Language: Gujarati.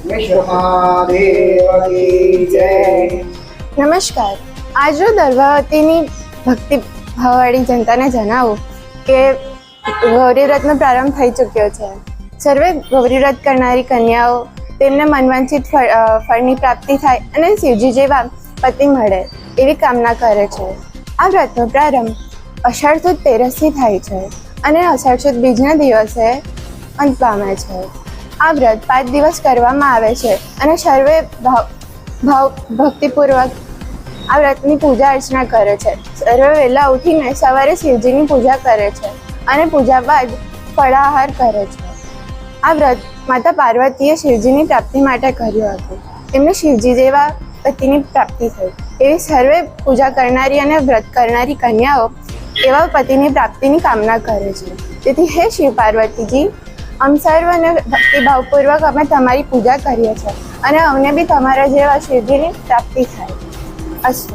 વિશ્વમહાદેવ કી જય। નમસ્કાર। આજરોજ દર્ભાવતીની ભક્તિ ભાવવાળી જનતાને જણાવું કે ગૌરી વ્રતનો પ્રારંભ થઈ ચૂક્યો છે। સર્વે ગૌરી વ્રત કરનારી કન્યાઓ તેમને મનવાંછિત ફળની પ્રાપ્તિ થાય અને શિવજી જેવા પતિ મળે એવી કામના કરે છે। આ વ્રતનો પ્રારંભ અષાઢ સુદ 13થી થાય છે અને અષાઢ સુદ બીજના દિવસે અંત પામે છે। આ વ્રત 5 દિવસ કરવામાં આવે છે અને સર્વે ભક્તિપૂર્વક આ વ્રતની પૂજા અર્ચના કરે છે। સર્વે વહેલા ઉઠીને સવારે શિવજીની પૂજા કરે છે અને પૂજા બાદ ફળાહાર કરે છે। આ વ્રત માતા પાર્વતીએ શિવજીની પ્રાપ્તિ માટે કર્યું હતું। તેમને શિવજી જેવા પતિની પ્રાપ્તિ થઈ એવી સર્વે પૂજા કરનારી અને વ્રત કરનારી કન્યાઓ એવા પતિની પ્રાપ્તિની કામના કરે છે। તેથી હે શિવ પાર્વતીજી, અમ સર્વને ભક્તિભાવપૂર્વક અમે તમારી પૂજા કરીએ છીએ અને અમને બી તમારા જેવા શિવજીની પ્રાપ્તિ થાય। અસ્તુ।